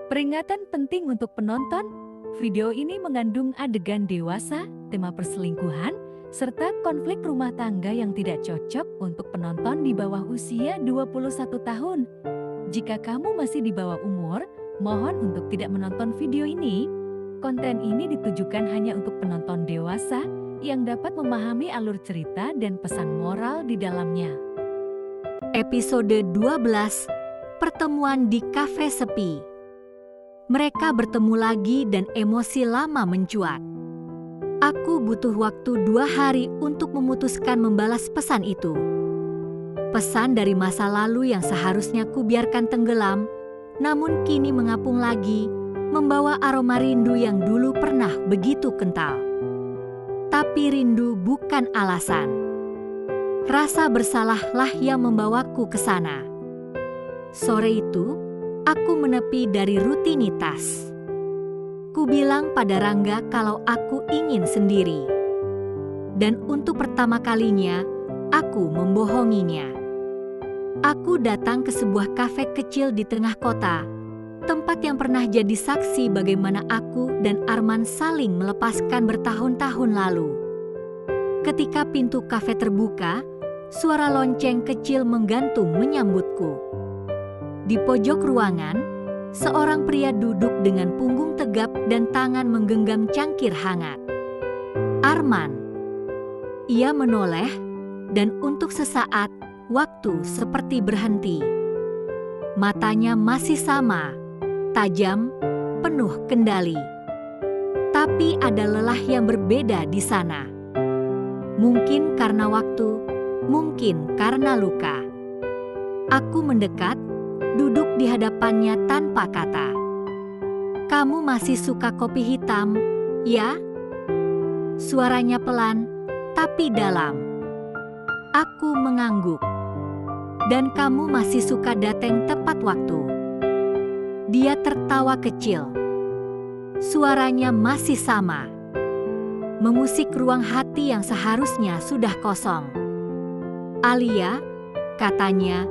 Peringatan penting untuk penonton, video ini mengandung adegan dewasa, tema perselingkuhan, serta konflik rumah tangga yang tidak cocok untuk penonton di bawah usia 21 tahun. Jika kamu masih di bawah umur, mohon untuk tidak menonton video ini. Konten ini ditujukan hanya untuk penonton dewasa yang dapat memahami alur cerita dan pesan moral di dalamnya. Episode 12, Pertemuan di Kafe Sepi. Mereka bertemu lagi dan emosi lama mencuat. Aku butuh waktu 2 hari untuk memutuskan membalas pesan itu. Pesan dari masa lalu yang seharusnya kubiarkan tenggelam, namun kini mengapung lagi, membawa aroma rindu yang dulu pernah begitu kental. Tapi rindu bukan alasan. Rasa bersalahlah yang membawaku ke sana. Sore itu, aku menepi dari rutinitas. Ku bilang pada Rangga kalau aku ingin sendiri. Dan untuk pertama kalinya, aku membohonginya. Aku datang ke sebuah kafe kecil di tengah kota, tempat yang pernah jadi saksi bagaimana aku dan Arman saling melepaskan bertahun-tahun lalu. Ketika pintu kafe terbuka, suara lonceng kecil menggantung menyambutku. Di pojok ruangan, seorang pria duduk dengan punggung tegap dan tangan menggenggam cangkir hangat. Arman. Ia menoleh, dan untuk sesaat, waktu seperti berhenti. Matanya masih sama, tajam, penuh kendali. Tapi ada lelah yang berbeda di sana. Mungkin karena waktu, mungkin karena luka. Aku mendekat, duduk di hadapannya tanpa kata. "Kamu masih suka kopi hitam, ya?" Suaranya pelan, tapi dalam. Aku mengangguk. "Dan kamu masih suka datang tepat waktu." Dia tertawa kecil. Suaranya masih sama. Memusik ruang hati yang seharusnya sudah kosong. "Alia," katanya,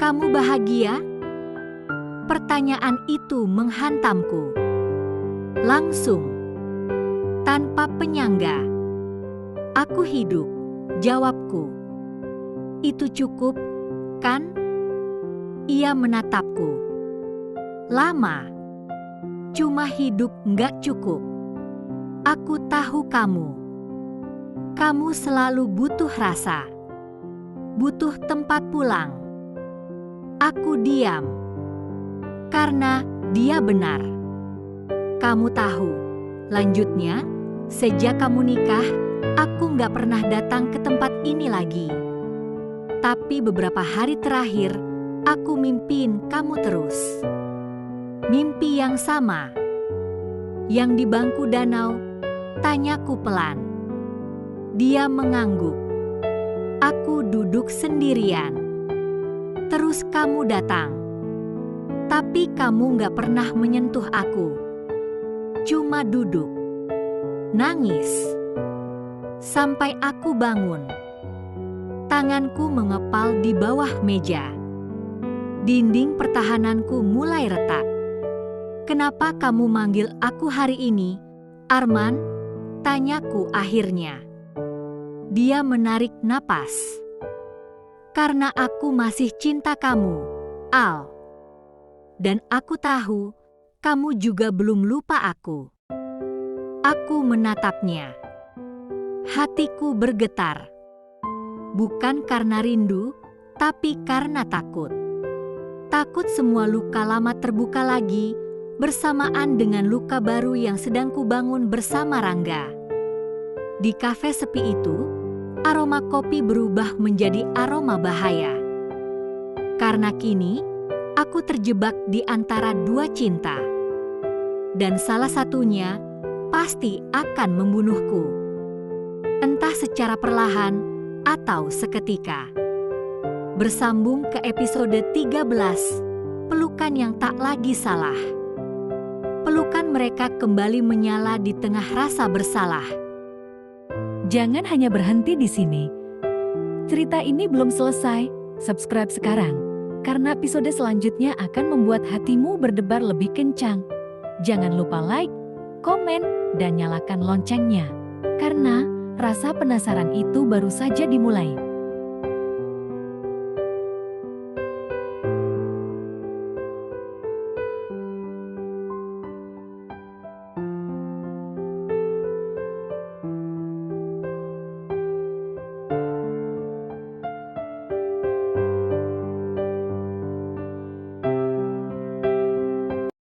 "kamu bahagia?" Pertanyaan itu menghantamku. Langsung. Tanpa penyangga. "Aku hidup," jawabku. "Itu cukup, kan?" Ia menatapku. "Lama. Cuma hidup nggak cukup. Aku tahu kamu. Kamu selalu butuh rasa. Butuh tempat pulang." Aku diam. Karena dia benar. "Kamu tahu," lanjutnya, "sejak kamu nikah, aku nggak pernah datang ke tempat ini lagi. Tapi beberapa hari terakhir, aku mimpiin kamu terus. Mimpi yang sama." "Yang di bangku danau?" tanyaku pelan. Dia mengangguk. Aku duduk sendirian. "Terus kamu datang. Tapi kamu gak pernah menyentuh aku. Cuma duduk. Nangis. Sampai aku bangun. Tanganku mengepal di bawah meja. Dinding pertahananku mulai retak. "Kenapa kamu manggil aku hari ini, Arman?" tanyaku akhirnya. Dia menarik napas. "Karena aku masih cinta kamu, Al. Dan aku tahu, kamu juga belum lupa aku." Aku menatapnya. Hatiku bergetar. Bukan karena rindu, tapi karena takut. Takut semua luka lama terbuka lagi, bersamaan dengan luka baru yang sedang kubangun bersama Rangga. Di kafe sepi itu, aroma kopi berubah menjadi aroma bahaya. Karena kini, aku terjebak di antara 2 cinta. Dan salah satunya pasti akan membunuhku. Entah secara perlahan atau seketika. Bersambung ke episode 13, Pelukan yang tak lagi salah. Pelukan mereka kembali menyala di tengah rasa bersalah. Jangan hanya berhenti di sini. Cerita ini belum selesai. Subscribe sekarang. karena episode selanjutnya akan membuat hatimu berdebar lebih kencang. Jangan lupa like, komen, dan nyalakan loncengnya. Karena rasa penasaran itu baru saja dimulai.